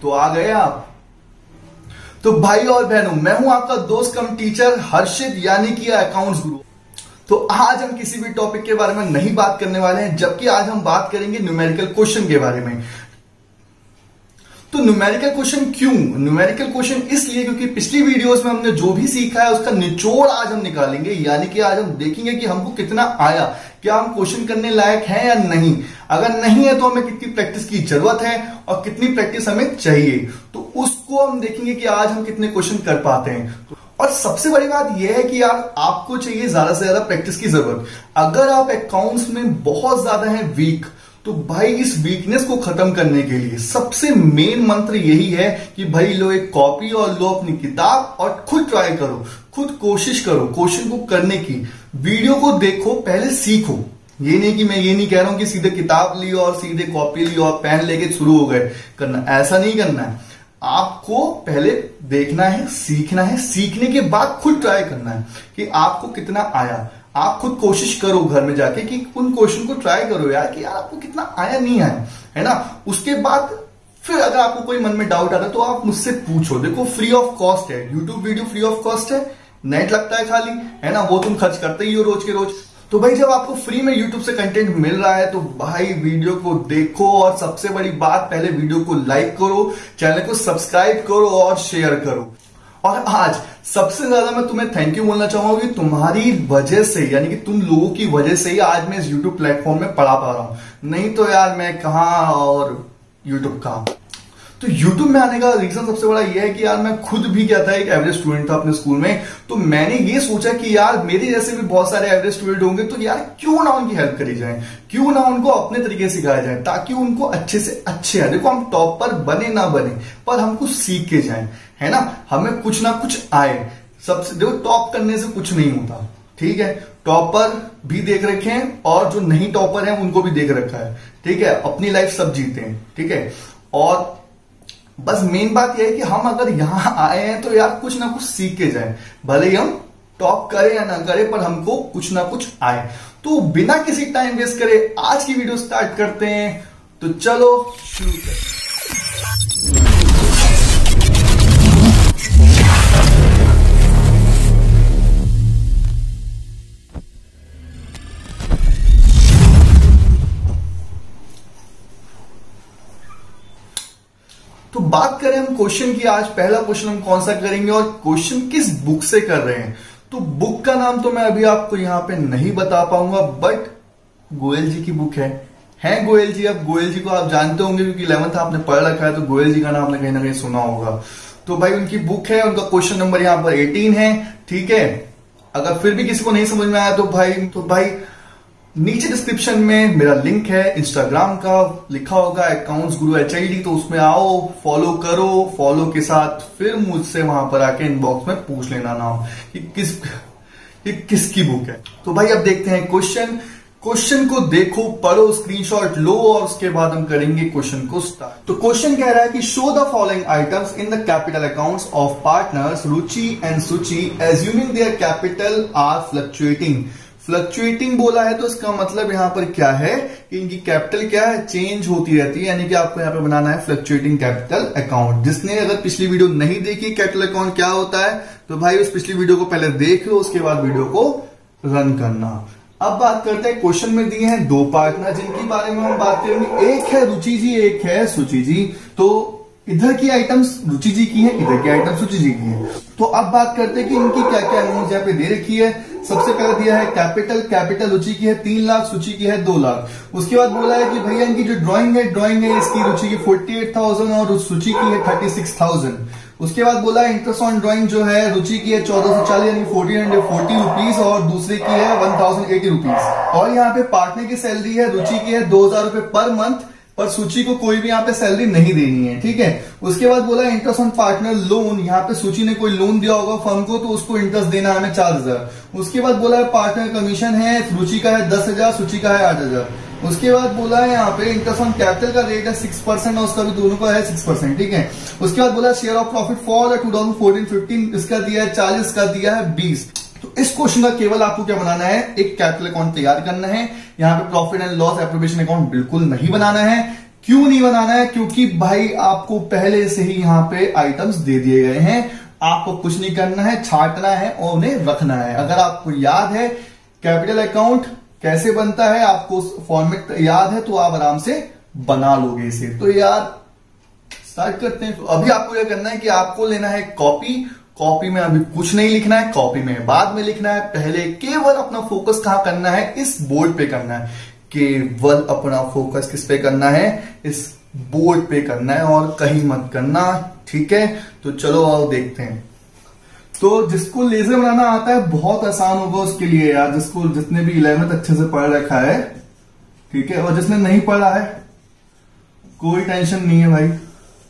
तो आ गए आप। तो भाई और बहनों, मैं हूं आपका दोस्त कम टीचर हर्षित, यानी कि अकाउंट्स गुरु। तो आज हम किसी भी टॉपिक के बारे में नहीं बात करने वाले हैं, जबकि आज हम बात करेंगे न्यूमेरिकल क्वेश्चन के बारे में। तो न्यूमेरिकल क्वेश्चन क्यों? न्यूमेरिकल क्वेश्चन इसलिए क्योंकि पिछली वीडियोस में हमने जो भी सीखा है उसका निचोड़ आज हम निकालेंगे, यानी कि आज हम देखेंगे कि हमको कितना आया, क्या हम क्वेश्चन करने लायक हैं या नहीं। अगर नहीं है तो हमें कितनी प्रैक्टिस की जरूरत है और कितनी प्रैक्टिस हमें चाहिए, तो उसको हम देखेंगे कि आज हम कितने क्वेश्चन कर पाते हैं। और सबसे बड़ी बात यह है कि यार आपको चाहिए ज्यादा से ज्यादा प्रैक्टिस की जरूरत। अगर आप अकाउंट्स में बहुत ज्यादा हैं वीक, तो भाई इस वीकनेस को खत्म करने के लिए सबसे मेन मंत्र यही है कि भाई लो एक कॉपी और लो अपनी किताब और खुद ट्राई करो, खुद कोशिश करो क्वेश्चन को करने की। वीडियो को देखो, पहले सीखो। ये नहीं कि मैं ये नहीं कह रहा हूं कि सीधे किताब लियो और सीधे कॉपी लियो और पेन लेके शुरू हो गए करना, ऐसा नहीं करना है। आपको पहले देखना है, सीखना है, सीखने के बाद खुद ट्राई करना है कि आपको कितना आया। आप खुद कोशिश करो घर में जाके कि उन क्वेश्चन को ट्राई करो यार कि यार आपको कितना आया नहीं आया, है ना। उसके बाद फिर अगर आपको कोई मन में डाउट आता है तो आप मुझसे पूछो। देखो फ्री ऑफ कॉस्ट है, YouTube video free of cost है, नेट लगता है खाली, है ना, वो तुम खर्च करते ही हो रोज के रोज। तो भाई जब आपको फ्री में यूट्यूब से कंटेंट मिल रहा है तो भाई वीडियो को देखो, और सबसे बड़ी बात पहले वीडियो को लाइक करो, चैनल को सब्सक्राइब करो और शेयर करो। और आज सबसे ज्यादा मैं तुम्हें थैंक यू बोलना चाहूंगा कि तुम्हारी वजह से, यानी कि तुम लोगों की वजह से ही आज मैं इस यूट्यूब प्लेटफॉर्म में पढ़ा पा रहा हूं। नहीं तो यार मैं कहां और यूट्यूब कहां। तो यूट्यूब में आने का रीजन सबसे बड़ा यह है कि यार मैं खुद भी क्या था, एक एवरेज स्टूडेंट था अपने स्कूल में। तो मैंने ये सोचा कि यार मेरे जैसे भी बहुत सारे एवरेज स्टूडेंट होंगे, तो यार क्यों ना उनकी हेल्प करी जाए, क्यों ना उनको अपने तरीके से सिखाया जाए, ताकि उनको अच्छे से अच्छे है। देखो हम टॉपर बने ना बने, पर हमको सीख के जाए, है ना, हमें कुछ ना कुछ आए। सबसे देखो टॉप करने से कुछ नहीं होता, ठीक है। टॉपर भी देख रखे हैं और जो नहीं टॉपर हैं उनको भी देख रखा है, ठीक है। अपनी लाइफ सब जीते हैं, ठीक है। और बस मेन बात यह है कि हम अगर यहां आए हैं तो यार कुछ ना कुछ सीख के जाए, भले ही हम टॉप करें या ना करें, पर हमको कुछ ना कुछ आए। तो बिना किसी टाइम वेस्ट करे आज की वीडियो स्टार्ट करते हैं। तो चलो शुरू करें। तो बात करें हम क्वेश्चन की, आज पहला क्वेश्चन हम कौन सा करेंगे और क्वेश्चन किस बुक से कर रहे हैं। तो बुक का नाम तो मैं अभी आपको यहां पे नहीं बता पाऊंगा, बट गोयल जी की बुक है गोयल जी। अब गोयल जी को आप जानते होंगे क्योंकि 11th आपने पढ़ रखा है, तो गोयल जी का नाम आपने कहीं ना कहीं सुना होगा। तो भाई उनकी बुक है, उनका क्वेश्चन नंबर यहां पर 18 है, ठीक है। अगर फिर भी किसी को नहीं समझ में आया तो भाई नीचे डिस्क्रिप्शन में मेरा लिंक है इंस्टाग्राम का, लिखा होगा अकाउंट्स गुरु HID, तो उसमें आओ, फॉलो करो। फॉलो के साथ फिर मुझसे वहां पर आके इनबॉक्स में पूछ लेना नाम कि किसकी बुक है। तो भाई अब देखते हैं क्वेश्चन को देखो, पढ़ो, स्क्रीनशॉट लो और उसके बाद हम करेंगे क्वेश्चन को स्टार्ट। तो क्वेश्चन कह रहा है कि show the following items in the capital accounts of partners Ruchi and Suchi assuming their capital are fluctuating. Fluctuating बोला है तो इसका मतलब यहां पर क्या है कि इनकी कैपिटल क्या है, चेंज होती रहती है, यानी कि आपको यहां पे बनाना है फ्लक्चुएटिंग कैपिटल अकाउंट। जिसने अगर पिछली वीडियो नहीं देखी कैपिटल अकाउंट क्या होता है, तो भाई उस पिछली वीडियो को पहले देख लो, उसके बाद वीडियो को रन करना। अब बात करते हैं, क्वेश्चन में दिए हैं दो पार्टनर जिनके बारे में हम बात करेंगे, एक है रुचि जी, एक है सुचि जी। तो इधर की आइटम्स रुचि जी की है, इधर की आइटम सुचि जी की है। तो अब बात करते हैं कि इनकी क्या क्या अमाउंट यहाँ पे दे रखी है। सबसे पहले दिया है कैपिटल रुचि की है 3 लाख, सुचि की है 2 लाख। उसके बाद बोला है कि भैया इनकी जो ड्राइंग है इसकी रुचि की 48,000 और सुचि की है 36,000। उसके बाद बोला इंटरेस्ट ऑन ड्राइंग जो है रुचि की है 1440 यानी 1440 रुपीज और दूसरे की है 1080 रुपीज। और यहाँ पे पार्टनर की सैलरी है, रुचि की है 2000 रुपए पर मंथ, पर सुचि को कोई भी यहाँ पे सैलरी नहीं देनी है, ठीक है। उसके बाद बोला इंटरेस्ट ऑन पार्टनर लोन, यहाँ पे सुचि ने कोई लोन दिया होगा फर्म को तो उसको इंटरेस्ट देना है हमें 4000। उसके बाद बोला है पार्टनर कमीशन है, रुचि का है 10,000, सुचि का है 8,000। उसके बाद बोला है यहाँ पे इंटरेस्ट ऑन कैपिटल का रेट है 6% और उसका भी दोनों का है 6%, ठीक है। उसके बाद बोला शेयर ऑफ प्रॉफिट फॉर 2014-15 इसका दिया है 40, इसका दिया है 20। तो इस क्वेश्चन का केवल आपको क्या बनाना है, एक कैपिटल अकाउंट तैयार करना है। यहाँ पे profit and loss appropriation account बिल्कुल नहीं बनाना है। क्यों नहीं बनाना है? क्योंकि भाई आपको पहले से ही यहां पे आइटम्स दे दिए गए हैं, आपको कुछ नहीं करना है, छांटना है और उन्हें रखना है। अगर आपको याद है कैपिटल अकाउंट कैसे बनता है, आपको फॉर्मेट याद है, तो आप आराम से बना लोगे इसे। तो यार स्टार्ट करते हैं। तो अभी आपको यह करना है कि आपको लेना है कॉपी। कॉपी में अभी कुछ नहीं लिखना है, कॉपी में बाद में लिखना है। पहले केवल अपना फोकस कहां करना है? इस बोर्ड पे करना है। केवल अपना फोकस किस पे करना है? इस बोर्ड पे करना है और कहीं मत करना, ठीक है? तो चलो आओ देखते हैं। तो जिसको लेजर बनाना आता है बहुत आसान होगा उसके लिए यार, जिसने भी 11th अच्छे से पढ़ रखा है, ठीक है? और जिसने नहीं पढ़ा है कोई टेंशन नहीं है भाई,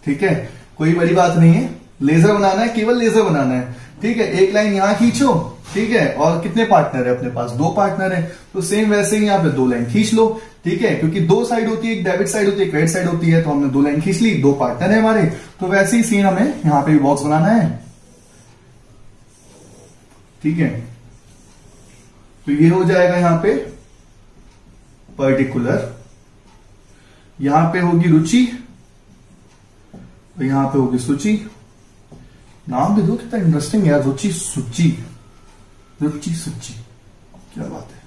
ठीक है? कोई बड़ी बात नहीं है। लेजर बनाना है, केवल लेजर बनाना है, ठीक है? एक लाइन यहां खींचो, ठीक है? और कितने पार्टनर है अपने पास? 2 पार्टनर है, तो सेम वैसे ही यहां पे 2 लाइन खींच लो, ठीक है? क्योंकि 2 साइड होती है, एक डेबिट साइड होती है, एक क्रेडिट साइड होती है, तो हमने 2 लाइन खींच ली, 2 पार्टनर है हमारे। तो वैसे ही सीन हमें यहां पे भी बॉक्स बनाना है, ठीक है? तो ये हो जाएगा यहां पे पर्टिकुलर, यहां पे होगी रुचि, और यहां पे होगी सूची। नाम भी दो कितना इंटरेस्टिंग यार, रुचि सूची, रुचि सूची, क्या बात है।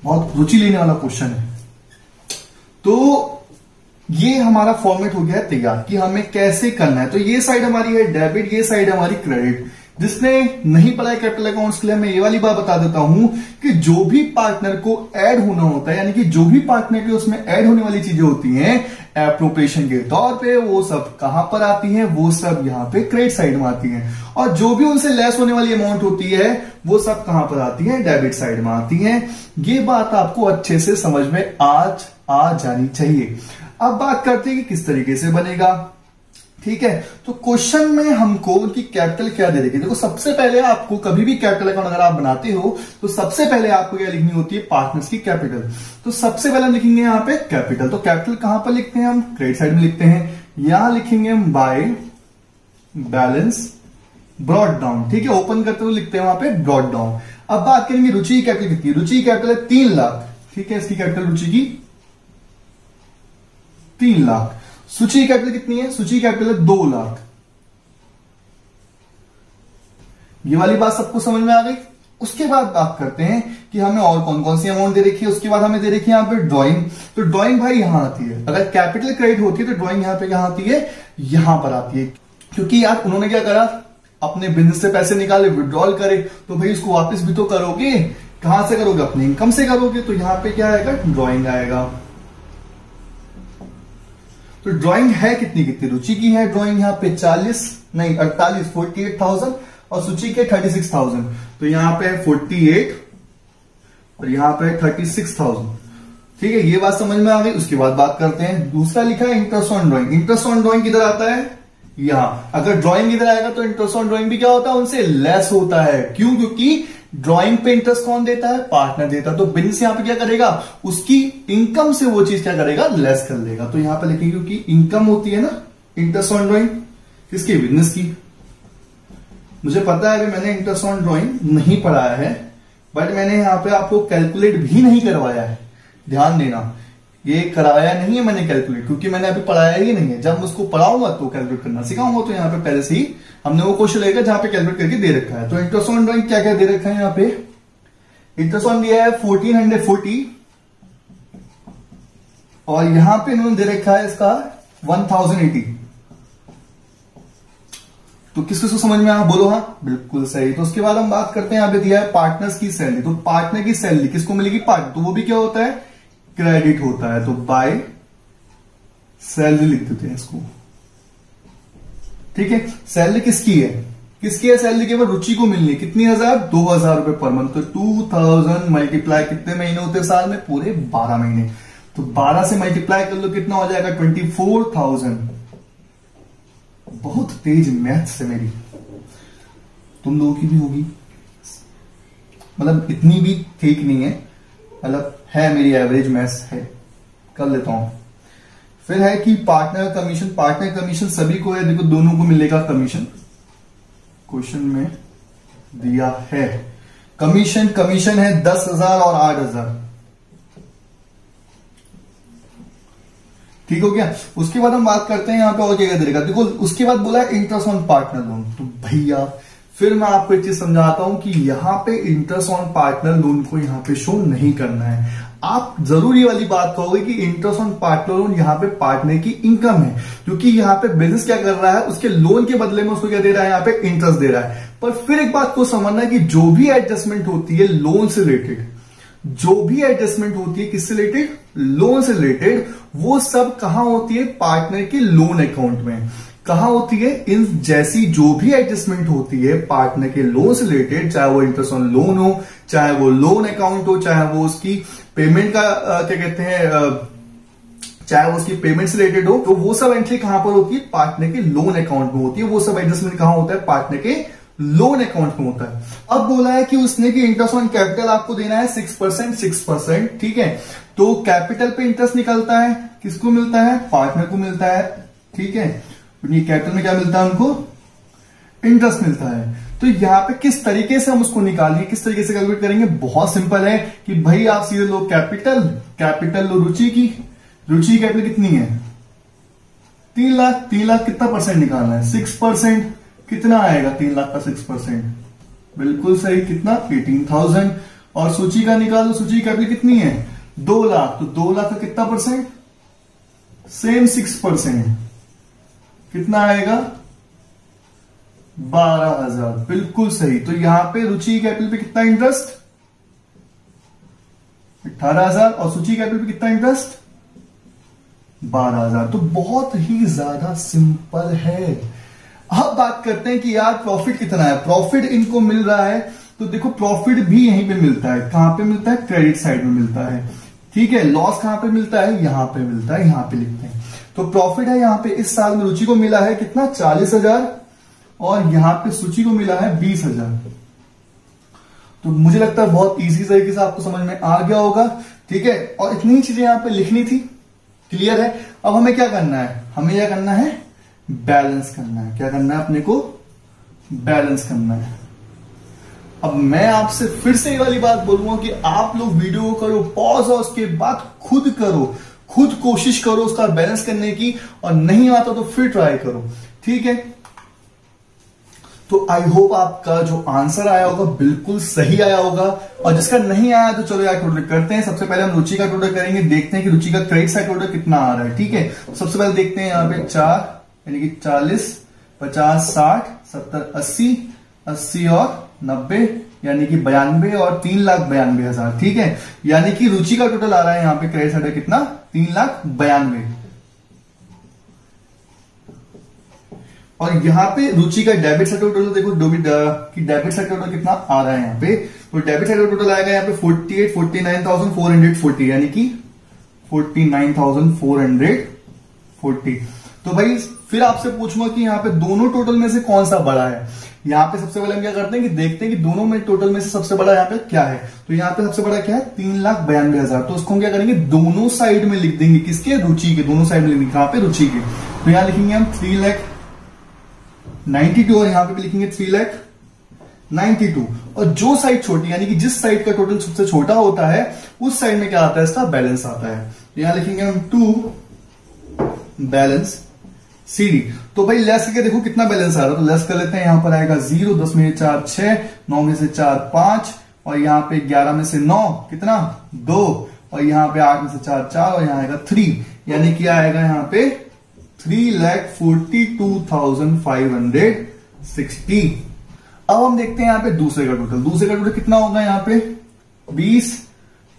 बहुत रुचि लेने वाला क्वेश्चन है। तो ये हमारा फॉर्मेट हो गया है तैयार कि हमें कैसे करना है। तो ये साइड हमारी है डेबिट, ये साइड हमारी क्रेडिट। जिसने नहीं पढ़ा है कैपिटल अकाउंट्स के लिए मैं ये वाली बात बता देता हूं कि जो भी पार्टनर को ऐड होना होता है, यानी कि जो भी पार्टनर के उसमें ऐड होने वाली चीजें होती हैं एप्रोप्रिएशन के तौर पे, वो सब कहां पर आती हैं? वो सब यहां पे क्रेडिट साइड में आती हैं। और जो भी उनसे लेस होने वाली अमाउंट होती है वो सब कहां पर आती है? डेबिट साइड में आती है। ये बात आपको अच्छे से समझ में आज आ जानी चाहिए। अब बात करते हैं कि किस तरीके से बनेगा, ठीक है? तो क्वेश्चन में हमको उनकी कैपिटल क्या दे देगी। देखो सबसे पहले आपको कभी भी कैपिटल अकाउंट अगर आप बनाते हो तो सबसे पहले आपको क्या लिखनी होती है? पार्टनर्स की कैपिटल। तो सबसे पहले हम लिखेंगे यहां पे कैपिटल। तो कैपिटल कहां पर लिखते हैं? हम क्रेडिट साइड में लिखते हैं। यहां लिखेंगे हम बाय बैलेंस ब्रॉड डाउन, ठीक है? ओपन करते हुए लिखते हैं वहां पे ब्रॉड डाउन। अब बात करेंगे रुचि की कैपिटल कितनी है। रुचि की कैपिटल है 3 लाख, ठीक है? इसकी कैपिटल रुचि की 3 लाख। सूची कैपिटल कितनी है? सूची कैपिटल है 2 लाख। ये वाली बात सबको समझ में आ गई। उसके बाद बात करते हैं कि हमें और कौन कौन सी अमाउंट दे रखी है। उसके बाद हमें दे रखी है यहां पे ड्राइंग। तो ड्राइंग भाई यहां आती है। अगर कैपिटल क्रेडिट होती है तो ड्राइंग यहां पे कहां आती है? यहां पर आती है। क्योंकि यार उन्होंने क्या करा, अपने बिजनेस से पैसे निकाले, विड्रॉल करे, तो भाई उसको वापस भी तो करोगे। कहां से करोगे? अपने इनकम से करोगे। तो यहां पे क्या आएगा? ड्राइंग आएगा। तो ड्राइंग है कितनी कितनी? रुचि की है ड्राइंग यहां पे 48,000 और सूची के 36,000। तो यहां पे 48 और यहां पे 36,000, ठीक है? ये बात समझ में आ गई। उसके बाद बात करते हैं दूसरा लिखा है interest on drawing. Interest on drawing किधर आता है? यहां। अगर ड्राइंग इधर आएगा तो इंटरेस्ट ऑन ड्राइंग भी क्या होता है? उनसे लेस होता है। क्यों? क्योंकि ड्राइंग पे इंटरेस्ट कौन देता है? पार्टनर देता है। तो बिजनेस यहां पे क्या करेगा? उसकी इनकम से वो चीज क्या करेगा? लेस कर लेगा। तो यहां पे लिखेंगे क्योंकि इनकम होती है ना इंटरेस्ट ऑन ड्राइंग, किसकी? बिजनेस की। मुझे पता है अभी मैंने इंटरेस्ट ऑन ड्राइंग नहीं पढ़ाया है, बट मैंने यहां पे आपको कैलकुलेट भी नहीं करवाया है। ध्यान देना, ये कराया नहीं है मैंने कैलकुलेट, क्योंकि मैंने अभी पढ़ाया ही नहीं है। जब उसको पढ़ाऊंगा तो कैलकुलेट करना सिखाऊंगा। तो यहाँ पे पहले से ही हमने वो क्वेश्चन लेगा जहां पे कैलकुलेट करके दे रखा है। तो इंटरेस्ट ऑन ड्राइंग क्या क्या दे रखा है? यहाँ पे इंटरेस्ट ऑन दिया है 1440 और यहां पे इन्होंने दे रखा है इसका 1080। तो किस किस को समझ में आया? बोलो हाँ, बिल्कुल सही। तो उसके बाद हम बात करते हैं, यहां पे दिया है पार्टनर्स की सैलरी। तो पार्टनर की सैलरी किसको मिलेगी? पार्टनर। तो वो भी क्या होता है? क्रेडिट होता है। तो बाय सैलरी लिख देते हैं इसको, ठीक है? सैलरी किसकी है? किसकी है सैलरी? केवल रुचि को मिलनी है। कितनी? 2,000 रुपए पर मंथ। तो 2000 मल्टीप्लाई कितने महीने होते हैं साल में? पूरे 12 महीने। तो 12 से मल्टीप्लाई कर लो, कितना हो जाएगा? 24,000। बहुत तेज मैथ्स है मेरी, तुम लोगों की भी होगी, मतलब इतनी भी ठीक नहीं है, मतलब है मेरी एवरेज मैथ्स है, कर लेता हूं। फिर है कि पार्टनर कमीशन। पार्टनर कमीशन सभी को है, देखो दोनों को मिलेगा कमीशन, क्वेश्चन में दिया है। कमीशन है 10,000 और 8,000। ठीक हो गया। उसके बाद हम बात करते हैं यहां पे और क्या देगा। देखो उसके बाद बोला है इंटरेस्ट ऑन पार्टनर लोन। तो भैया फिर मैं आपको एक चीज समझाता हूं कि यहां पे इंटरेस्ट ऑन पार्टनर लोन को यहां पे शो नहीं करना है। आप जरूर ये वाली बात कहोगे कि इंटरेस्ट ऑन पार्टनर लोन यहाँ पे पार्टनर की इनकम है, क्योंकि यहाँ पे बिजनेस क्या कर रहा है, उसके लोन के बदले में उसको क्या दे रहा है, यहाँ पे इंटरेस्ट दे रहा है। पर फिर एक बात को समझना है कि जो भी एडजस्टमेंट होती है लोन से रिलेटेड, जो भी एडजस्टमेंट होती है किससे रिलेटेड, लोन से रिलेटेड, वो सब कहां होती है, पार्टनर के लोन अकाउंट में। कहां होती है, इन जैसी जो भी एडजस्टमेंट होती है पार्टनर के लोन से रिलेटेड, चाहे वो इंटरेस्ट ऑन लोन हो, चाहे वो लोन अकाउंट हो, चाहे वो उसकी पेमेंट का क्या कहते हैं, चाहे वो उसकी पेमेंट से रिलेटेड हो, तो वो सब एंट्री कहां पर होती है, पार्टनर के लोन अकाउंट में होती है। वो सब एडजस्टमेंट कहां होता है, पार्टनर के लोन अकाउंट में होता है। अब बोला है कि उसने कि इंटरेस्ट ऑन कैपिटल आपको देना है 6%, ठीक है। तो कैपिटल पे इंटरेस्ट निकलता है, किसको मिलता है, पार्टनर को मिलता है, ठीक है। कैपिटल में क्या मिलता है, उनको इंटरेस्ट मिलता है। तो यहां पे किस तरीके से हम उसको निकालेंगे, किस तरीके से कैलकुलेट करेंगे, बहुत सिंपल है कि भाई आप सीधे लो कैपिटल लो रुचि की कैपिटल कितनी है, 3 लाख। 3 लाख कितना परसेंट निकालना है, 6%। कितना आएगा 3 लाख का 6%, बिल्कुल सही, कितना 18,000। और सूची का निकालो, सूची कैपिटल कितनी है 2 लाख, तो 2 लाख का कितना परसेंट, सेम 6%, कितना आएगा 12,000, बिल्कुल सही। तो यहां पे रुचि कैपिटल पे कितना इंटरेस्ट, 18,000, और सूची कैपिटल पे कितना इंटरेस्ट 12,000। तो बहुत ही ज्यादा सिंपल है। अब बात करते हैं कि यार प्रॉफिट कितना है। प्रॉफिट इनको मिल रहा है, तो देखो प्रॉफिट भी यहीं पे मिलता है। कहां पे मिलता है, क्रेडिट साइड में मिलता है, ठीक है। लॉस कहां पे मिलता है, यहां पे मिलता है, यहां पे लिखते हैं। तो प्रॉफिट है यहां पे इस साल में रुचि को मिला है कितना, 40,000, और यहां पे सूची को मिला है 20,000। तो मुझे लगता है बहुत इजी तरीके से आपको समझ में आ गया होगा, ठीक है। और इतनी चीजें यहां पे लिखनी थी, क्लियर है। अब हमें क्या करना है, हमें क्या करना है, बैलेंस करना है। क्या करना है, अपने को बैलेंस करना है। अब मैं आपसे फिर से ये वाली बात बोलूंगा कि आप लोग वीडियो को करो पॉज, और उसके बाद खुद करो, खुद कोशिश करो उसका बैलेंस करने की, और नहीं आता तो फिर ट्राई करो, ठीक है। तो आई होप आपका जो आंसर आया होगा बिल्कुल सही आया होगा, और जिसका नहीं आया तो चलो यार टोटल करते हैं। सबसे पहले हम रुचि का टोटल करेंगे, देखते हैं कि रुचि का क्रेडिट साइड टोटल कितना आ रहा है, ठीक है। सबसे पहले देखते हैं यहाँ पे 4 यानी कि 40, 50, 60, 70, 80 और 90 यानी कि 92 और 3,92,000, ठीक है। यानी कि रुचि का टोटल आ रहा है यहाँ पे क्रेडिट साइड कितना, 3,92,000। और यहाँ पे रुचि का डेबिट साइड टोटल देखो, कि डेबिट साइड टोटल कितना आ रहा है यहाँ पे। तो डेबिट साइड टोटल आएगा यहाँ पे 49,440 यानी कि 49,440। तो भाई फिर आपसे पूछूंगा कि यहाँ पे दोनों टोटल में से कौन सा बड़ा है। यहाँ पे सबसे पहले हम क्या करते हैं कि देखते हैं कि दोनों में टोटल में से सबसे बड़ा यहाँ पे क्या है। तो यहाँ पे सबसे बड़ा क्या है, 3,92,000। तो उसको हम क्या करेंगे, दोनों साइड में लिख देंगे, किसके, रुचि के, दोनों साइड में लिखेंगे, कहां पे, रुचि के। तो यहां लिखेंगे हम 3,92,000 और यहां पे भी लिखेंगे 3,92,000। और जो साइड छोटी यानी कि जिस साइड का टोटल सबसे छोटा होता है उस साइड में क्या आता है, इसका बैलेंस आता है। तो यहां लिखेंगे हम 2 बैलेंस CD। तो भाई लेस करके देखो कितना बैलेंस आ रहा है, तो लेस कर लेते हैं। यहां पर आएगा 0, 10 में 4 6, 9 में से 4 5, और यहाँ पे 11 में से 9 कितना 2, और यहाँ पे 8 में से 4 4, और यहाँ आएगा 3, यानी कि आएगा यहाँ पे 3,42,560। अब हम देखते हैं यहाँ पे दूसरे का टोटल। दूसरे का टोटल कितना होगा, यहाँ पे 20,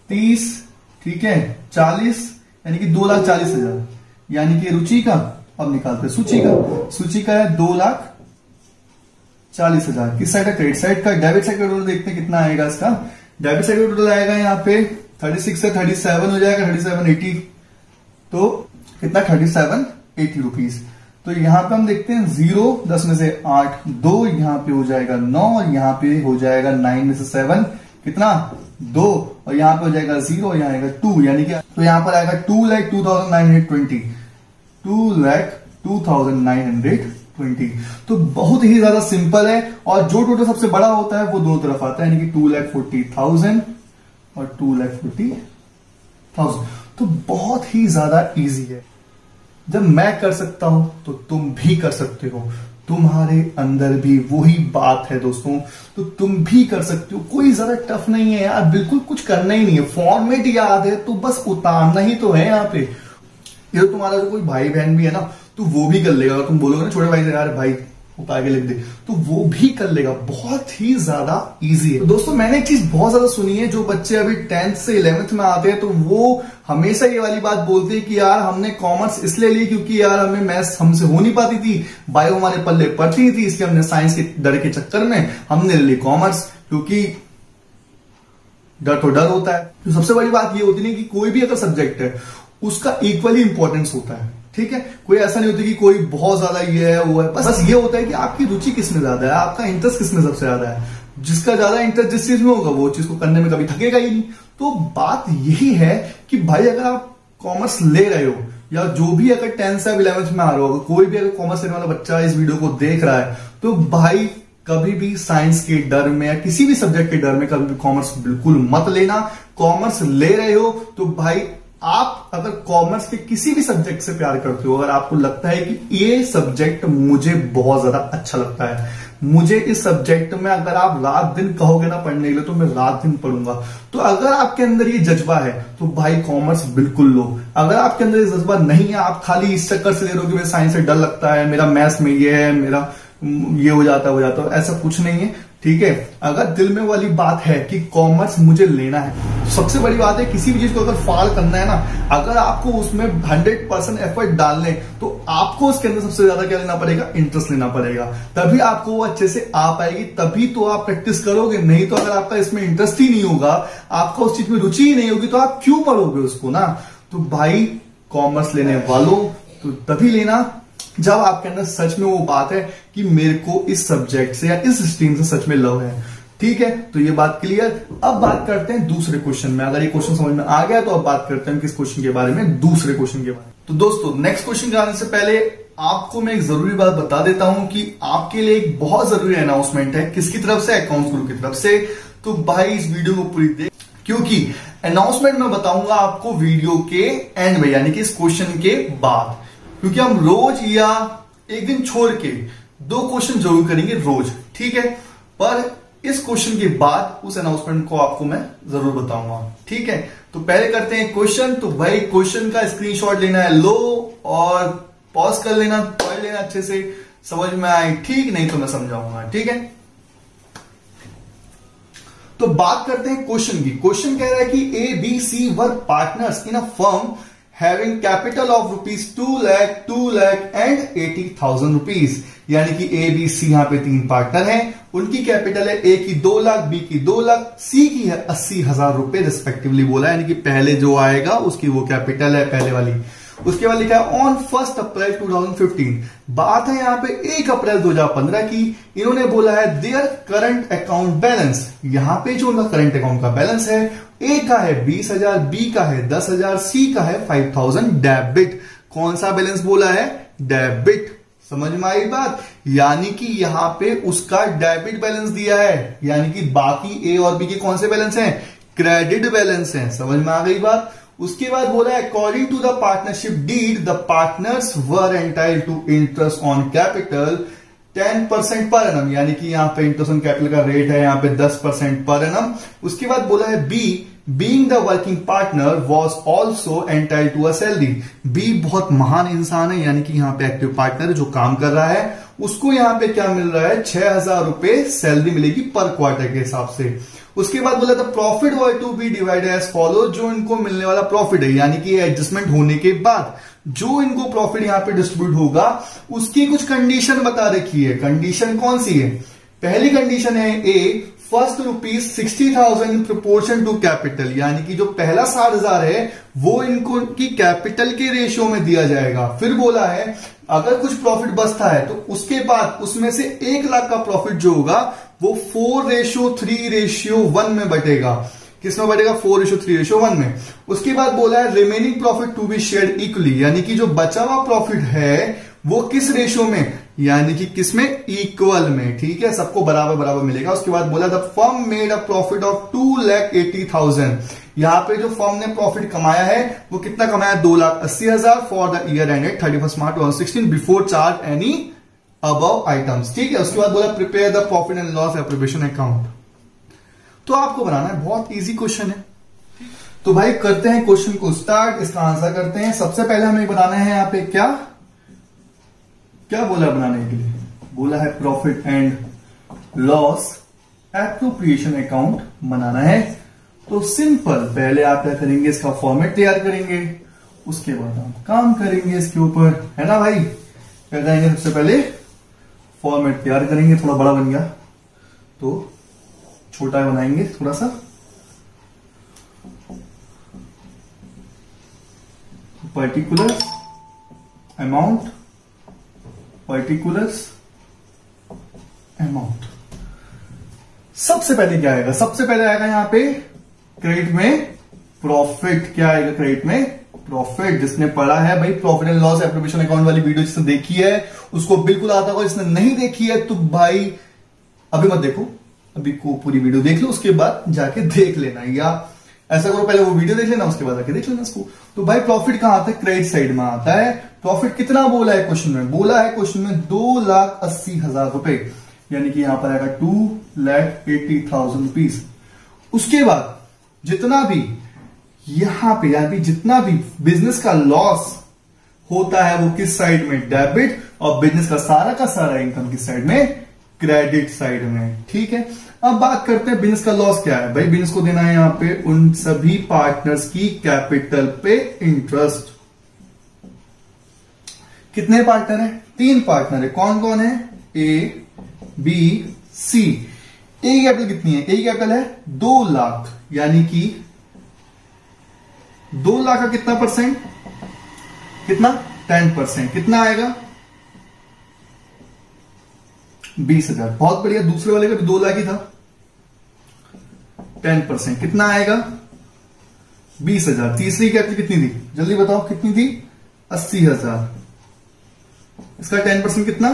30, ठीक है, 40 यानी कि 2,40,000। यानी कि रुचि का, अब निकालते हैं सूची का। सूची का है 2,40,000। किस साइड का, क्रेडिट साइड का। डेबिट साइड का टोटल देखते हैं कितना आएगा इसका। डेबिट साइड का टोटल आएगा यहाँ पे 36 से 37 हो जाएगा, 3780। तो कितना, 3780 रुपीज। तो यहां पे हम देखते हैं 0, 10 में से 8 2, यहां पे हो जाएगा 9, और यहां पे हो जाएगा 9 में से 7 कितना 2, और यहां पे हो जाएगा 0, यहां आएगा 2, यानी कि तो यहां पर आएगा 2,02,920, 2,02,920। 20। तो बहुत ही ज्यादा सिंपल है, और जो टोटल सबसे बड़ा होता है वो दोनों तरफ आता है, यानी कि 2,40,000 और 2,40,000। तो बहुत ही ज्यादा इजी है। जब मैं कर सकता हूं तो तुम भी कर सकते हो, तुम्हारे अंदर भी वही बात है दोस्तों, तो तुम भी कर सकते हो। कोई ज्यादा टफ नहीं है यार, बिल्कुल कुछ करना ही नहीं है, फॉर्मेट याद है तो बस उतारना ही तो है यहाँ पे। ये तो तुम्हारा जो कोई भाई बहन भी है ना, तो वो भी कर लेगा। अगर तुम बोलोगे ना छोटे भाई से यार भाई उतार के लिख दे, तो वो भी कर लेगा। बहुत ही ज्यादा इजी है। तो दोस्तों मैंने एक चीज बहुत ज्यादा सुनी है, जो बच्चे अभी 10th से 11th में आते हैं तो वो हमेशा ये वाली बात बोलते हैं कि यार हमने कॉमर्स इसलिए ली क्योंकि यार हमें मैथ्स हमसे हो नहीं पाती थी, बायो हमारे पल्ले पड़ती नहीं थी, इसलिए हमने साइंस के डर के चक्कर में हमने ली कॉमर्स, क्योंकि डर तो डर होता है। तो सबसे बड़ी बात ये होती है कि कोई भी अगर सब्जेक्ट है उसका इक्वली इंपॉर्टेंस होता है, ठीक है। कोई ऐसा नहीं होता कि कोई बहुत ज्यादा ये है वो है, बस ये होता है कि आपकी रुचि किसमें ज्यादा है, आपका इंटरेस्ट किसमें सबसे ज्यादा है। जिसका ज्यादा इंटरेस्ट जिस चीज में होगा वो चीज को करने में कभी थकेगा ही नहीं। तो बात यही है कि भाई अगर आप कॉमर्स ले रहे हो, या जो भी अगर 10th से 11th में आ रहे हो, कोई भी अगर कॉमर्स लेने वाला बच्चा इस वीडियो को देख रहा है, तो भाई कभी भी साइंस के डर में या किसी भी सब्जेक्ट के डर में कभी भी कॉमर्स बिल्कुल मत लेना। कॉमर्स ले रहे हो तो भाई आप अगर कॉमर्स के किसी भी सब्जेक्ट से प्यार करते हो, अगर आपको लगता है कि ये सब्जेक्ट मुझे बहुत ज्यादा अच्छा लगता है, मुझे इस सब्जेक्ट में अगर आप रात दिन कहोगे ना पढ़ने के लिए तो मैं रात दिन पढ़ूंगा, तो अगर आपके अंदर ये जज्बा है तो भाई कॉमर्स बिल्कुल लो। अगर आपके अंदर ये जज्बा नहीं है, आप खाली इस चक्कर से ले रहे हो कि मुझे साइंस से डर लगता है, मेरा मैथ्स में ये है, मेरा ये हो जाता है वो जाता है, ऐसा कुछ नहीं है, ठीक है। अगर दिल में वाली बात है कि कॉमर्स मुझे लेना है, तो सबसे बड़ी बात है किसी भी चीज को अगर फाल करना है ना, अगर आपको उसमें 100% एफर्ट डालने, तो आपको उसके अंदर सबसे ज्यादा क्या लेना पड़ेगा, इंटरेस्ट लेना पड़ेगा। तभी आपको वो अच्छे से आ पाएगी, तभी तो आप प्रैक्टिस करोगे। नहीं तो अगर आपका इसमें इंटरेस्ट ही नहीं होगा, आपका उस चीज में रुचि ही नहीं होगी, तो आप क्यों पढ़ोगे उसको ना। तो भाई कॉमर्स लेने वालों तो तभी लेना जब आपके अंदर सच में वो बात है कि मेरे को इस सब्जेक्ट से या इस स्ट्रीम से सच में लव है, ठीक है। तो ये बात क्लियर। अब बात करते हैं दूसरे क्वेश्चन में। अगर ये क्वेश्चन समझ में आ गया तो अब बात करते हैं किस क्वेश्चन के बारे में, दूसरे क्वेश्चन के बारे में। तो दोस्तों नेक्स्ट क्वेश्चन के आने से पहले आपको मैं एक जरूरी बात बता देता हूं कि आपके लिए एक बहुत जरूरी अनाउंसमेंट है। किसकी तरफ से, अकाउंट्स गुरु की तरफ से। तो भाई इस वीडियो को पूरी देख, क्योंकि अनाउंसमेंट मैं बताऊंगा आपको वीडियो के एंड में, यानी कि इस क्वेश्चन के बाद। क्योंकि हम रोज या एक दिन छोड़ के 2 क्वेश्चन जरूर करेंगे रोज, ठीक है। पर इस क्वेश्चन के बाद उस अनाउंसमेंट को आपको मैं जरूर बताऊंगा, ठीक है। तो पहले करते हैं क्वेश्चन। तो भाई क्वेश्चन का स्क्रीनशॉट लेना है, लो और पॉज कर लेना, पढ़ लेना अच्छे से, समझ में आए ठीक, नहीं तो मैं समझाऊंगा, ठीक है। तो बात करते हैं क्वेश्चन की। क्वेश्चन कह रहा है कि ABC were partners in a firm having capital of rupees 2 lakh, 2 lakh and 80,000 rupees। यानी कि A, B, C यहाँ पे 3 पार्टनर हैं, उनकी कैपिटल है A की 2 लाख, B की 2 लाख, C की है 80,000 रुपए रिस्पेक्टिवली बोला, यानी कि पहले जो आएगा उसकी वो कैपिटल है पहले वाली। उसके बाद लिखा है ऑन 1 अप्रैल 2015। बात है यहाँ पे 1 अप्रैल 2015 की। इन्होंने बोला है देयर करंट अकाउंट बैलेंस। यहाँ पे जो उनका करंट अकाउंट का बैलेंस है, ए का है 20,000, बी का है 10,000, सी का है 5,000 डेबिट। कौन सा बैलेंस बोला है, डेबिट। समझ में आई बात, यानी कि यहां पे उसका डेबिट बैलेंस दिया है, यानी कि बाकी ए और बी के कौन से बैलेंस हैं, क्रेडिट बैलेंस हैं। समझ में आ गई बात। उसके बाद बोला है according to the partnership deed the partners were entitled to interest on capital 10% per annum, यानी कि यहाँ पे इंटरेस्ट ऑन कैपिटल का रेट है यहाँ पे 10% पर एनम। उसके बाद बोला है B being the working partner was also entitled to a salary. B बहुत महान इंसान है, यानी कि यहाँ पे एक्टिव पार्टनर जो काम कर रहा है, उसको यहाँ पे क्या मिल रहा है, 6,000 रुपए सैलरी मिलेगी पर क्वार्टर के हिसाब से। उसके बाद बोला था profit were to be divided as follow. जो इनको मिलने वाला प्रॉफिट है, यानी कि एडजस्टमेंट होने के बाद जो इनको प्रॉफिट यहां पे डिस्ट्रीब्यूट होगा, उसकी कुछ कंडीशन बता रखी है। कंडीशन कौन सी है, पहली कंडीशन है A first ₹60,000 in proportion to capital, यानी कि जो पहला 60,000 है वो इनको की कैपिटल के रेशियो में दिया जाएगा। फिर बोला है अगर कुछ प्रॉफिट बचता है तो उसके बाद उसमें से 1 लाख का प्रॉफिट जो होगा वो 4:3:1 में बटेगा। किसमें बढ़ेगा, 4:3:1 में। उसके बाद बोला है remaining profit to be shared equally, यानी कि जो बचा हुआ प्रॉफिट है वो किस रेशियो में, यानी कि किसमें, इक्वल में, ठीक है, सबको बराबर बराबर मिलेगा। उसके बाद बोला the firm made a profit of 2,80,000। यहाँ पे जो फर्म ने प्रॉफिट कमाया है वो कितना कमाया, 2,80,000 for the year ended 31 March 2016 before charge any above items, ठीक है। उसके बाद बोला prepare the profit and loss appropriation account. तो आपको बनाना है, बहुत इजी क्वेश्चन है। तो भाई करते हैं क्वेश्चन को स्टार्ट, इसका आंसर करते हैं। सबसे पहले हमें बनाना है यहाँ पे क्या क्या बोला बनाने के लिए, बोला है profit and loss appropriation account बनाना है। तो सिंपल, पहले आप क्या करेंगे, इसका फॉर्मेट तैयार करेंगे, उसके बाद हम काम करेंगे इसके ऊपर, है ना भाई। क्या करेंगे, सबसे पहले फॉर्मेट तैयार करेंगे। थोड़ा बड़ा बन गया तो छोटा बनाएंगे थोड़ा सा। Particular amount, particulars amount. सबसे पहले क्या आएगा, सबसे पहले आएगा यहां पे क्रेडिट में प्रॉफिट। क्या आएगा क्रेडिट में, प्रॉफिट। जिसने पढ़ा है भाई profit and loss appropriation account वाली वीडियो, जिसने देखी है उसको बिल्कुल आता होगा। जिसने नहीं देखी है तो भाई अभी मत देखो, अभी को पूरी वीडियो देख लो, उसके बाद जाके देख लेना, या ऐसा करो पहले वो वीडियो देख लेना, उसके बाद जाके देख लेना इसको। तो भाई प्रॉफिट कहां आता है, क्रेडिट साइड में आता है। प्रॉफिट कितना बोला है क्वेश्चन में, बोला है क्वेश्चन में 2,80,000 रुपए, यानी कि यहां पर आएगा 2,80,000 रुपीज। उसके बाद जितना भी यहां पे, यानी जितना भी बिजनेस का लॉस होता है वो किस साइड में, डेबिट, और बिजनेस का सारा इनकम किस साइड में, क्रेडिट साइड में, ठीक है। अब बात करते हैं बिजनेस का लॉस क्या है। भाई बिजनेस को देना है यहां पे उन सभी पार्टनर्स की कैपिटल पे इंटरेस्ट। कितने पार्टनर है, 3 पार्टनर है। कौन कौन है, ए बी सी। ए की कैपिटल कितनी है, ए की कैपिटल है 2 लाख, यानी कि 2 लाख का कितना परसेंट, कितना 10%, कितना आएगा 20,000। बहुत बढ़िया, दूसरे वाले का भी 2 लाख ही था, 10% कितना आएगा 20,000। तीसरी कैपिटल कितनी थी, जल्दी बताओ कितनी थी, 80,000। इसका 10% कितना,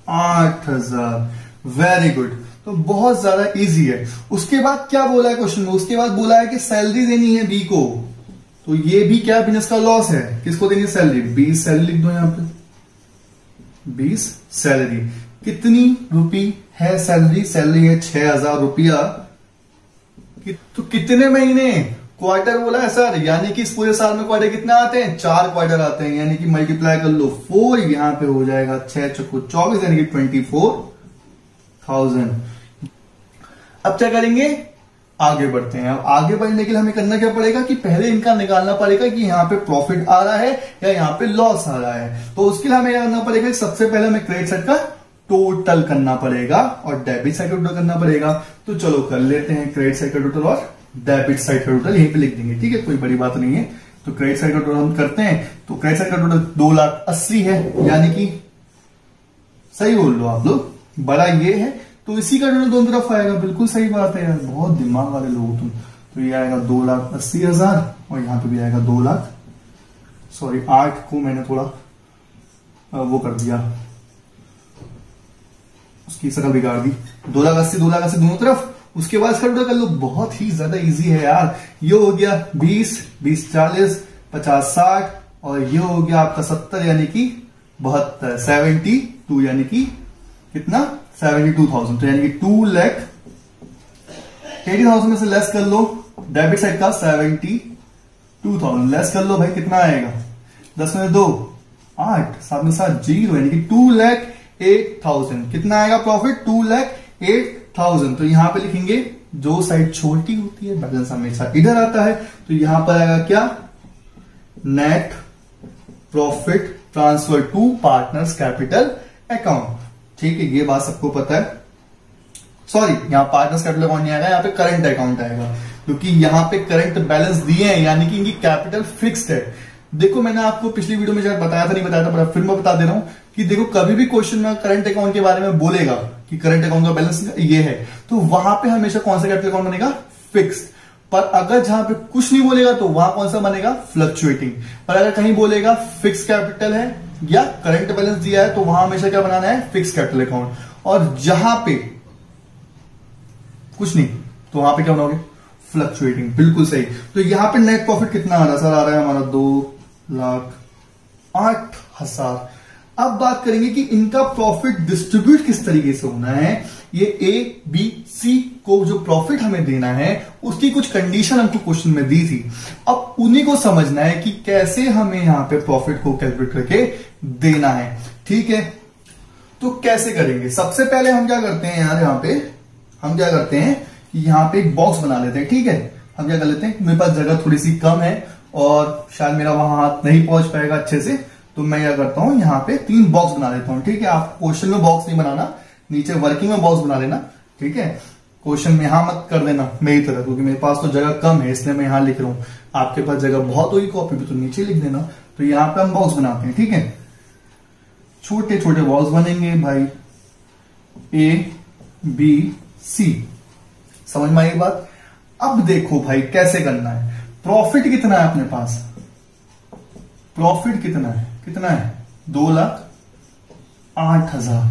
8,000। Very good. तो बहुत ज्यादा इजी है। उसके बाद क्या बोला है क्वेश्चन में, उसके बाद बोला है कि सैलरी देनी है बी को। तो ये भी क्या बिजनेस का लॉस है, किसको देनी है सैलरी, 20 सैलरी लिख दो यहां पे, 20 सैलरी। कितनी रुपी है सैलरी, सैलरी है 6,000 रुपया। तो कितने महीने, क्वार्टर बोला है सर, यानी कि इस पूरे साल में क्वार्टर कितने आते हैं, 4 क्वार्टर आते हैं, यानी कि मल्टीप्लाई कर लो 4, यहां पे हो जाएगा 6 चौको 24, यानी कि 24,000। अब क्या करेंगे, आगे बढ़ते हैं। अब आगे बढ़ने के लिए हमें करना क्या पड़ेगा कि पहले इनका निकालना पड़ेगा कि यहां पे प्रॉफिट आ रहा है या यहां पे लॉस आ रहा है। तो उसके लिए हमें करना पड़ेगा कि सबसे पहले हमें क्रेडिट साइड का टोटल करना पड़ेगा और डेबिट साइड का टोटल करना पड़ेगा। तो चलो कर लेते हैं क्रेडिट साइड का टोटल और डेबिट साइड का टोटल, यहीं पे लिख देंगे, ठीक है, कोई बड़ी बात नहीं है। तो क्रेडिट साइड का टोटल हम करते हैं। तो क्रेडिट साइड का टोटल 2,80,000 है, यानी कि सही बोल लो आप लोग, बड़ा ये है तो इसी का टोटल दोनों तरफ आएगा। बिल्कुल सही बात है यार, बहुत दिमाग वाले लोग तुम। तो ये आएगा 2,80,000 और यहां पे भी आएगा 2 लाख, सॉरी 8 को मैंने थोड़ा वो कर दिया, उसकी शक्ल बिगाड़ दी। 2,80,000 2,80,000 दोनों तरफ। उसके बाद इसका टोटल कर लो, बहुत ही ज्यादा इजी है यार। ये हो गया 20, 20 40, 50 60 और ये हो गया आपका 70, यानी कि 72, 72 यानी कि कितना 72,000। तो यानी कि 2,80,000 में से लेस कर लो डेबिट साइड का 72,000 लेस कर लो भाई, कितना आएगा 10 में 2 8, 7 में 7 0, यानी कि 2,08,000। कितना आएगा प्रॉफिट 2,08,000। तो यहां पे लिखेंगे, जो साइड छोटी होती है बैलेंस हमेशा इधर आता है, तो यहां पर आएगा क्या, net profit transfer to partners capital account. ठीक है, ये बात सबको पता है। सॉरी, यहां पार्टनर्स कैपिटल अकाउंट नहीं आएगा, यहां पे करंट अकाउंट आएगा, क्योंकि यहां पे करंट बैलेंस दिए हैं, यानी कि इनकी कैपिटल फिक्स्ड है। देखो मैंने आपको पिछली वीडियो में शायद बताया था, नहीं बताया था, पर फिर मैं बता दे रहा हूं कि देखो कभी भी क्वेश्चन में करंट अकाउंट के बारे में बोलेगा कि करंट अकाउंट का बैलेंस ये है, तो वहां पे हमेशा कौन सा कैपिटल अकाउंट बनेगा, फिक्स्ड। पर अगर जहां पे कुछ नहीं बोलेगा तो वहां कौन सा बनेगा, फ्लक्चुएटिंग। पर अगर कहीं बोलेगा फिक्स कैपिटल है या करंट बैलेंस दिया है तो वहां हमेशा क्या बनाना है, फिक्स कैपिटल अकाउंट। और जहां पे कुछ नहीं तो वहां पे क्या बनाओगे, फ्लक्चुएटिंग। बिल्कुल सही। तो यहां पे नेट प्रॉफिट कितना आ रहा है सर, आ रहा है हमारा 2,08,000। अब बात करेंगे कि इनका प्रॉफिट डिस्ट्रीब्यूट किस तरीके से होना है। ये ए बी सी को जो प्रॉफिट हमें देना है उसकी कुछ कंडीशन हमको क्वेश्चन में दी थी। अब उन्हीं को समझना है कि कैसे हमें यहां पे प्रॉफिट को कैलकुलेट करके देना है। ठीक है, तो कैसे करेंगे। सबसे पहले हम क्या करते हैं यार, यहां पे हम क्या करते हैं कि यहां पे एक बॉक्स बना लेते हैं। ठीक है, हम क्या कर लेते हैं, मेरे पास जगह थोड़ी सी कम है और शायद मेरा वहां हाथ नहीं पहुंच पाएगा अच्छे से, तो मैं क्या करता हूं यहाँ पे 3 बॉक्स बना लेता हूं। ठीक है, आप क्वेश्चन में बॉक्स नहीं बनाना, नीचे वर्किंग में बॉक्स बना लेना। ठीक है, क्वेश्चन में यहां मत कर देना मेरी तरह, क्योंकि मेरे पास तो जगह कम है इसलिए मैं यहां लिख रहा हूं। आपके पास जगह बहुत होगी कॉपी पे तो नीचे लिख देना। तो यहां पे हम बॉक्स बनाते हैं। ठीक है, छोटे छोटे बॉक्स बनेंगे भाई, ए बी सी। समझ में आई बात। अब देखो भाई कैसे करना है। प्रॉफिट कितना है अपने पास, प्रॉफिट कितना है, 2,08,000।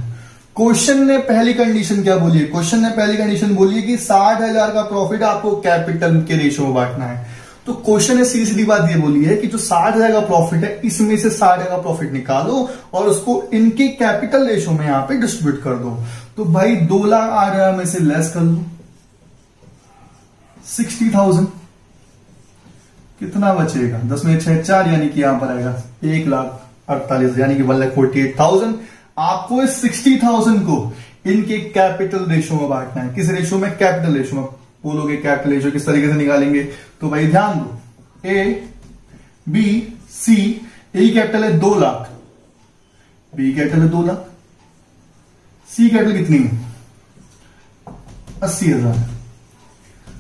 क्वेश्चन ने पहली कंडीशन क्या बोली है, क्वेश्चन ने पहली कंडीशन बोली है कि 60,000 का प्रॉफिट आपको कैपिटल के रेशियो में बांटना है। तो क्वेश्चन ने सीधी सीधी बात ये बोली है कि जो 60,000 का प्रॉफिट है इसमें से 60,000 का प्रॉफिट निकालो और उसको इनके कैपिटल रेशियो में यहां पे डिस्ट्रीब्यूट कर दो। तो भाई 2,08,000 में से लेस कर दो 60,000, कितना बचेगा, 10 में 6 4, यानी कि यहां पर आएगा 1,48,000, यानी कि 1,48,000। आपको इस 60,000 को इनके कैपिटल रेशियो में बांटना है। किस रेशियो में, कैपिटल रेशियो में। बोलोगे कैपिटल रेशियो किस तरीके से निकालेंगे, तो भाई ध्यान दो, A B C, A capital है 2 लाख, बी कैपिटल है 2 लाख, सी कैपिटल कितनी है 80,000।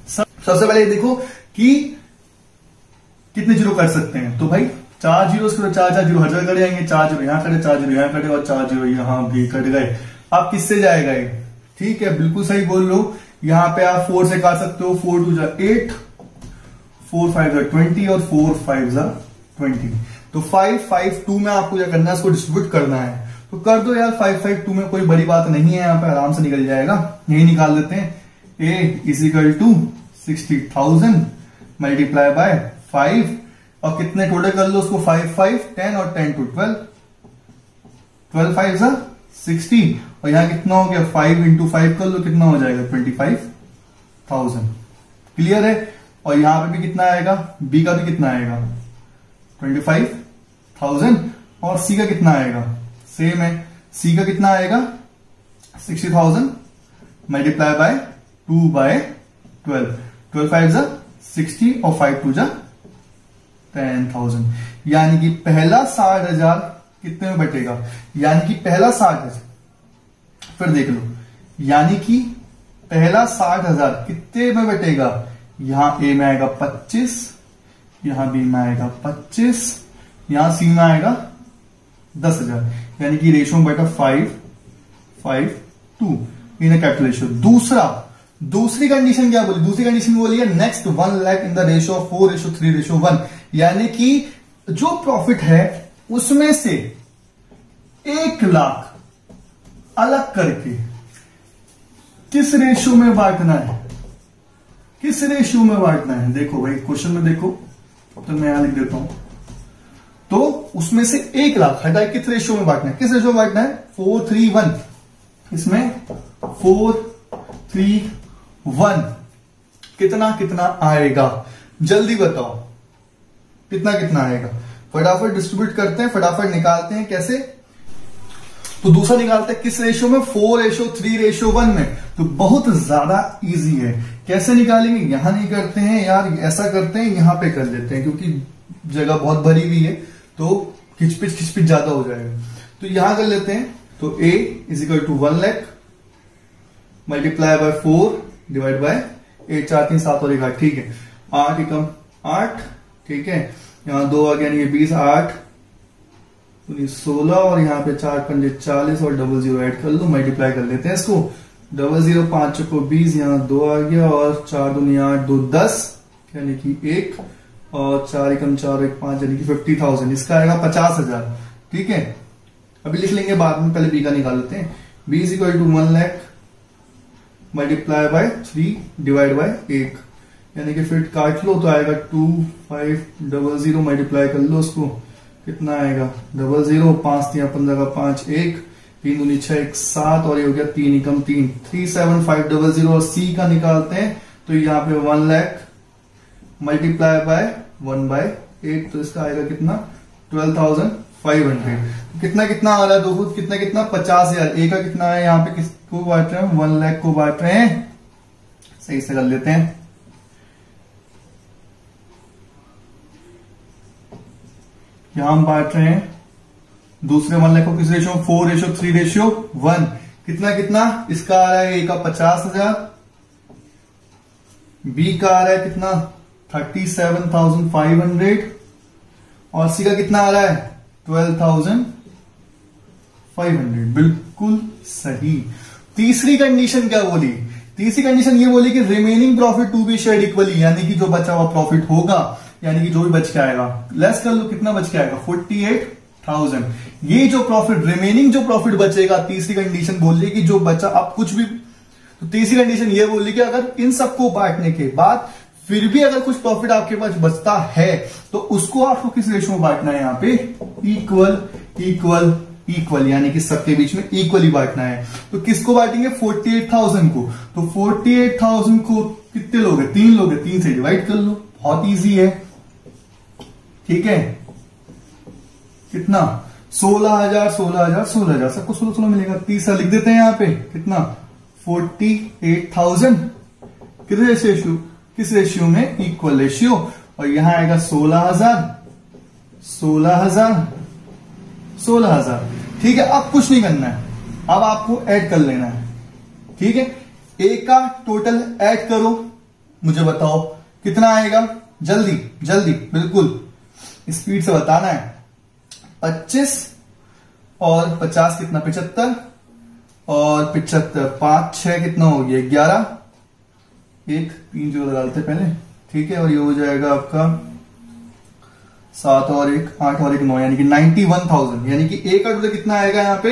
सबसे पहले देखो कि कितने जीरो कर सकते हैं। तो भाई 4 जीरो, 4 जीरो हर जगह कट जाएंगे, 4 जीरो यहां कटे, 4 जीरो यहां कटे और 4 जीरो यहां भी कट गए। अब किससे जाएगा ये, ठीक है बिल्कुल सही बोल रहे हो। यहां पे आप 4 से काट सकते हो, 4 2 8, 4 5 20 और 4 5 20। तो 5 5 2 में आपको क्या करना है, इसको डिस्ट्रीब्यूट करना है। तो कर दो यार, 5 5 2 में कोई बड़ी बात नहीं है, यहां पे आराम से निकल जाएगा। यही निकाल देते हैं, A is equal to 60,000 multiply by 5, और कितने टोटल कर लो उसको, 5 5 10 और 10 to 12, 12 5 60, और यहां कितना हो गया 5 इंटू 5 कर लो, कितना हो जाएगा 25,000। क्लियर है। और यहां पे भी कितना आएगा, बी का भी कितना आएगा 25,000, और सी का कितना आएगा, सेम है, सी का कितना आएगा 60,000 मल्टीप्लाई बाय 2 बाय 12, 12 5 60 और 5 2 10,000। यानी कि पहला 60,000 कितने में बटेगा, यानी कि पहला 60,000, फिर देख लो, यानी कि पहला 60,000 कितने में बटेगा, यहां ए में आएगा 25, यहां बी में आएगा 25, यहां सी में आएगा 10,000, यानी कि रेशियो में बैठा 5 5 2 इन कैपिटल रेशियो। दूसरी कंडीशन क्या बोली, दूसरी कंडीशन बोली है next 1 lakh in the ratio of 4:3:1, यानी कि जो प्रॉफिट है उसमें से 1 लाख अलग करके किस रेशियो में बांटना है, किस रेशियो में बांटना है। देखो भाई क्वेश्चन में देखो, तो मैं यहां लिख देता हूं। तो उसमें से 1 लाख हटा किस रेशियो में बांटना है, किस रेशियो में बांटना है 4:3:1, इसमें 4:3:1 कितना कितना आएगा, जल्दी बताओ कितना कितना आएगा। फटाफट डिस्ट्रीब्यूट करते हैं, फटाफट निकालते हैं। कैसे, तो दूसरा निकालते हैं किस रेशियो में, 4:3:1 में। तो बहुत ज्यादा इजी है, कैसे निकालेंगे, यहां नहीं करते हैं यार, ऐसा करते हैं यहां पे कर लेते हैं, क्योंकि जगह बहुत भरी हुई है तो खिचपिच ज्यादा हो जाएगा। तो यहां कर लेते हैं, तो a is equal to 1 lakh multiply by 4 divide by 8, 4 3 7 और 1 8, ठीक है, 8 एकम 8, ठीक है, यहां 2 आ गया, यानी 20 8 16, और यहां पे 4 पंजे 40 और 00 ऐड कर लो, मल्टीप्लाई कर लेते हैं इसको, 00 5 चौको 20, यहां 2 आ गया, और 4 दूनी 8 2 10, यानी कि 1, और 4 एकम 4 1 5, यानी कि 50,000। इसका आएगा 50,000, ठीक है, अभी लिख लेंगे बाद में, पहले बी का निकाल लेते हैं। B is equal to 1 lakh multiply by 3 divide by 1, यानी कि फिर काट लो तो आएगा 2500 मल्टीप्लाई कर लो उसको, कितना आएगा 00, 5 3 15 का 5 1, 3 दूनी 6 1 7, और ये हो गया 3 एकम 3, 37500। और सी का निकालते हैं तो यहाँ पे 1 लाख मल्टीप्लाई बाय 1/8, तो इसका आएगा कितना 12,500। कितना कितना आ रहा है दोस्तों, कितना कितना 50,000। ए का कितना है, यहाँ पे किसको बांट रहे हैं 1 लाख को बांट रहे हैं, सही से कर लेते हैं। यहां हम बांट रहे हैं दूसरे 1 लाख को किस रेशियो, 4:3:1। कितना कितना इसका आ रहा है, ए का 50,000, बी का आ रहा है कितना 37,500, और सी का कितना आ रहा है 12,500। बिल्कुल सही। तीसरी कंडीशन क्या बोली, तीसरी कंडीशन ये बोली कि remaining profit to be shared equally, यानी कि जो बचा हुआ प्रॉफिट होगा, यानी कि जो भी बच के आएगा, लेस कर लो कितना बच के आएगा 48,000। ये जो प्रॉफिट रिमेनिंग जो प्रॉफिट बचेगा, तीसरी कंडीशन बोल रही कि जो बचा अब कुछ भी, तो तीसरी कंडीशन ये बोल रही कि अगर इन सबको बांटने के बाद फिर भी अगर कुछ प्रॉफिट आपके पास बचता है तो उसको आपको किस रेशियो में बांटना है, यहां पे इक्वल इक्वल इक्वल, यानी कि सबके बीच में इक्वली बांटना है। तो किसको बांटेंगे 48,000 को, तो 48,000 को कितने लोग हैं, 3 लोग हैं, 3 से डिवाइड कर लो, बहुत इजी है। ठीक है, कितना 16,000 16,000 16,000, सबको 16 मिलेगा, 30 लिख देते हैं यहां पे, कितना 48,000 किस रेशियो में, इक्वल रेशियो, और यहां आएगा 16,000 16,000 16,000। ठीक है, अब कुछ नहीं करना है, अब आपको ऐड कर लेना है। ठीक है, ए का टोटल ऐड करो, मुझे बताओ कितना आएगा, जल्दी जल्दी बिल्कुल स्पीड से बताना है। 25 और 50 कितना 75, और 75 5 6 कितना हो गया 11, 1 3 जो डालते पहले। ठीक है, और ये हो जाएगा आपका 7 और 1 8 और 1 9, यानी कि 91,000, यानी कि ए का टोटल कितना आएगा यहाँ पे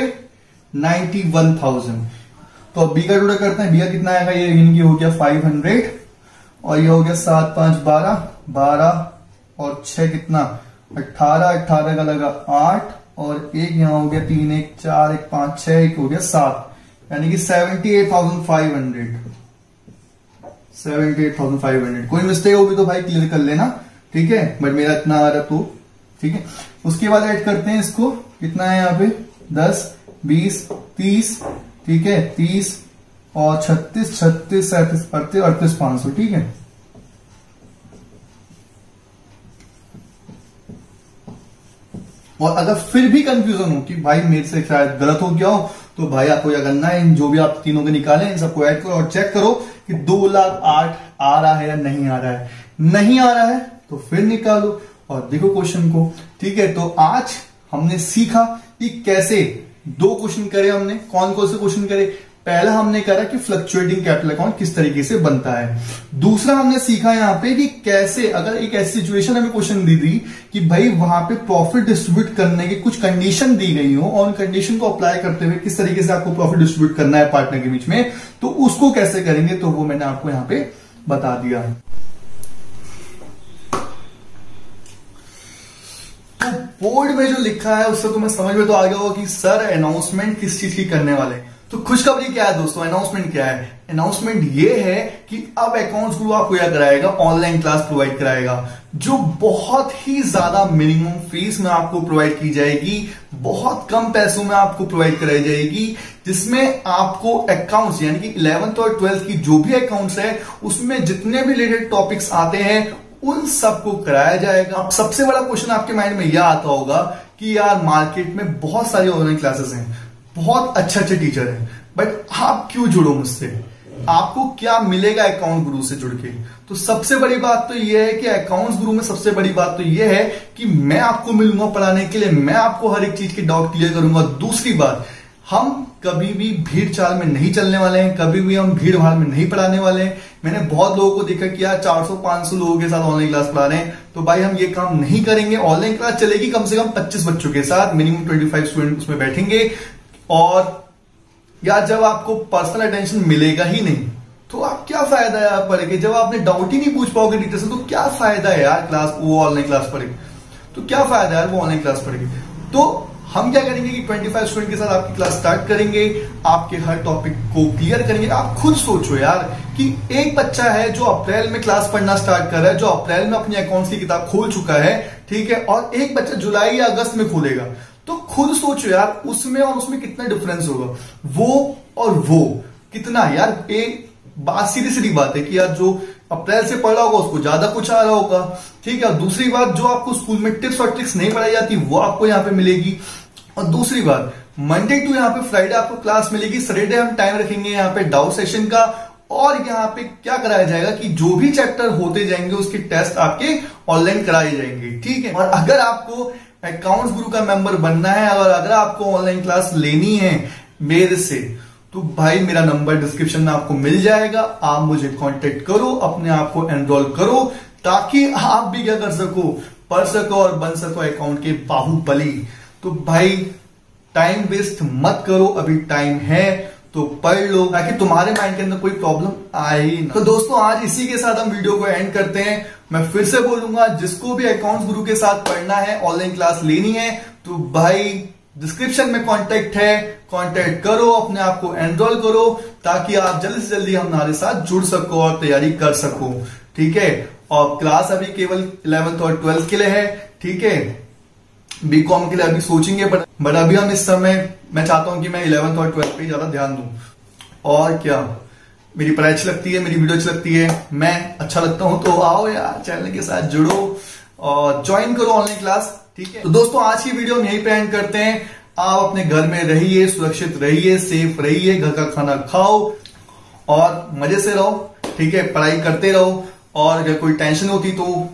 91,000। तो अब बी का टोटल करते हैं, बी का कितना आएगा, ये यानी हो गया 500, और ये हो गया 7 5 12 12 और 6 कितना 18 18 का लगा 8, और 1 यहां हो गया 3 1 4 1 5 6 1 हो गया 7, यानी कि 78,500 78,500। कोई मिस्टेक होगी तो भाई क्लियर कर लेना, ठीक है, बट मेरा इतना आ रहा तो ठीक है। उसके बाद ऐड करते हैं इसको, कितना है यहाँ पे 10 20 30, ठीक है 30 और 36 36 37 38 38 500, ठीक है। और अगर फिर भी कंफ्यूजन हो कि भाई मेरे से शायद गलत हो गया हो, तो भाई आपको क्या करना है, इन जो भी आप तीनों के निकाले इन सबको ऐड करो और चेक करो कि 2,08,000 आ रहा है या नहीं आ रहा है। नहीं आ रहा है तो फिर निकालो और देखो क्वेश्चन को, ठीक है। तो आज हमने सीखा कि कैसे 2 क्वेश्चन करे हमने। कौन कौन से क्वेश्चन करे? पहला हमने करा कि फ्लक्चुएटिंग कैपिटल अकाउंट किस तरीके से बनता है। दूसरा हमने सीखा यहां पे कि कैसे अगर एक ऐसी सिचुएशन हमें क्वेश्चन दी थी कि भाई वहां पे प्रॉफिट डिस्ट्रीब्यूट करने की कुछ कंडीशन दी गई हो और उन कंडीशन को अप्लाई करते हुए किस तरीके से आपको प्रॉफिट डिस्ट्रीब्यूट करना है पार्टनर के बीच में, तो उसको कैसे करेंगे, तो वो मैंने आपको यहां पे बता दिया। तो बोर्ड में जो लिखा है उससे तुम्हें समझ में तो आ गया होगा कि सर अनाउंसमेंट किस चीज की करने वाले हैं। तो खुशखबरी क्या है दोस्तों, अनाउंसमेंट क्या है? अनाउंसमेंट ये है कि अब अकाउंट्स गुरु आपको क्या कराएगा, ऑनलाइन क्लास प्रोवाइड कराएगा, जो बहुत ही ज्यादा मिनिमम फीस में आपको प्रोवाइड की जाएगी, बहुत कम पैसों में आपको प्रोवाइड कराई जाएगी, जिसमें आपको अकाउंट्स यानी कि 11th और 12th की जो भी अकाउंट्स है उसमें जितने भी रिलेटेड टॉपिक्स आते हैं उन सबको कराया जाएगा। अब सबसे बड़ा क्वेश्चन आपके माइंड में यह आता होगा कि यार मार्केट में बहुत सारी ऑनलाइन क्लासेस हैं, बहुत अच्छे अच्छे टीचर हैं, बट आप क्यों जुड़ो मुझसे, आपको क्या मिलेगा अकाउंट गुरु से जुड़ के? तो सबसे बड़ी बात तो यह है कि अकाउंट्स गुरु में सबसे बड़ी बात तो यह है कि मैं आपको मिलूंगा पढ़ाने के लिए, मैं आपको हर एक चीज के डाउट क्लियर करूंगा। दूसरी बात, हम कभी भी भीड़ चाल में नहीं चलने वाले हैं, कभी भी हम भीड़ भाड़ में नहीं पढ़ाने वाले हैं। मैंने बहुत लोगों को देखा कि यार 400-500 लोगों के साथ ऑनलाइन क्लास पढ़ा रहे हैं, तो भाई हम ये काम नहीं करेंगे। ऑनलाइन क्लास चलेगी कम से कम 25 बच्चों के साथ, मिनिमम 25 स्टूडेंट उसमें बैठेंगे। और यार जब आपको पर्सनल अटेंशन मिलेगा ही नहीं तो आप क्या फायदा है यार पढ़ के। जब आपने डाउट ही नहीं पूछ पाओगे टीचर से तो क्या फायदा है यार क्लास, वो ऑनलाइन क्लास पढ़ के, तो क्या फायदा है यार वो ऑनलाइन क्लास पढ़ के। तो हम क्या करेंगे कि 25 स्टूडेंट के साथ आपकी क्लास स्टार्ट करेंगे, आपके हर टॉपिक को क्लियर करेंगे। आप खुद सोचो यार कि एक बच्चा है जो अप्रैल में क्लास पढ़ना स्टार्ट कर रहा है, जो अप्रैल में अपनी अकाउंट्स की किताब खोल चुका है, ठीक है, और एक बच्चा जुलाई या अगस्त में खोलेगा। तो खुद सोचो यार उसमें और उसमें कितना डिफरेंस होगा, वो और वो कितना। यार एक बात सीधी सीधी बात है कि यार जो अप्रैल से पढ़ रहा होगा उसको ज्यादा कुछ आ रहा होगा, ठीक है। दूसरी बात, जो आपको स्कूल में टिप्स और ट्रिक्स नहीं पढ़ाई जाती वो आपको यहाँ पे मिलेगी। और दूसरी बात, मंडे टू यहाँ पे फ्राइडे आपको क्लास मिलेगी, सैटरडे हम टाइम रखेंगे यहाँ पे डाउट सेशन का। और यहाँ पे क्या कराया जाएगा कि जो भी चैप्टर होते जाएंगे उसके टेस्ट आपके ऑनलाइन कराए जाएंगे, ठीक है। और अगर आपको अकाउंट्स गुरु का मेंबर बनना है और अगर आपको ऑनलाइन क्लास लेनी है मेरे से, तो भाई मेरा नंबर डिस्क्रिप्शन में आपको मिल जाएगा। आप मुझे कांटेक्ट करो, अपने आप को एनरोल करो, ताकि आप भी क्या कर सको, पढ़ सको और बन सको अकाउंट के बाहुबली। तो भाई टाइम वेस्ट मत करो, अभी टाइम है तो पढ़ लो, ताकि तुम्हारे माइंड के अंदर कोई प्रॉब्लम आए ही ना। तो दोस्तों आज इसी के साथ हम वीडियो को एंड करते हैं। मैं फिर से बोलूंगा, जिसको भी अकाउंट्स गुरु के साथ पढ़ना है, ऑनलाइन क्लास लेनी है, तो भाई डिस्क्रिप्शन में कांटेक्ट है, कांटेक्ट करो, अपने आप को एनरोल करो, ताकि आप जल्दी से जल्दी हमारे साथ जुड़ सको और तैयारी कर सको, ठीक है। और क्लास अभी केवल 11th और 12th के लिए है, ठीक है। बीकॉम के लिए अभी सोचेंगे, बट अभी हम इस समय मैं चाहता हूं कि मैं 11th और 12th पे ज्यादा ध्यान दूं। और क्या, मेरी पढ़ाई अच्छी लगती है, मेरी वीडियो अच्छी लगती है, मैं अच्छा लगता हूं, तो आओ यार चैनल के साथ जुड़ो और ज्वाइन करो ऑनलाइन क्लास, ठीक है। तो दोस्तों आज की वीडियो हम यहीं पे एंड करते हैं। आप अपने घर में रहिए, सुरक्षित रहिए, सेफ रहिए, घर का खाना खाओ और मजे से रहो, ठीक है। पढ़ाई करते रहो और अगर कोई टेंशन होती तो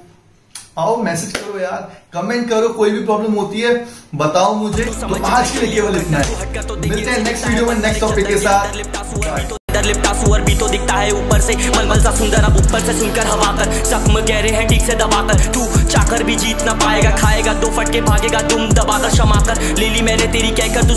आओ मैसेज करो यार, कमेंट करो, कोई भी प्रॉब्लम होती है बताओ मुझे। तो आज के लिए केवल इतना है, मिलते हैं नेक्स्ट वीडियो में नेक्स्ट टॉपिक के साथ। लिपटा सुअर भी तो दिखता है ऊपर से, मलमल सा सुंदर अब ऊपर से सुनकर हवा कर, जख्म गहरे हैं ठीक से दबाकर, तू चाकर भी जीत ना पाएगा, खाएगा 2 फटके भागेगा तुम दबाकर, क्षमा कर ले ली मैंने तेरी कहकर तू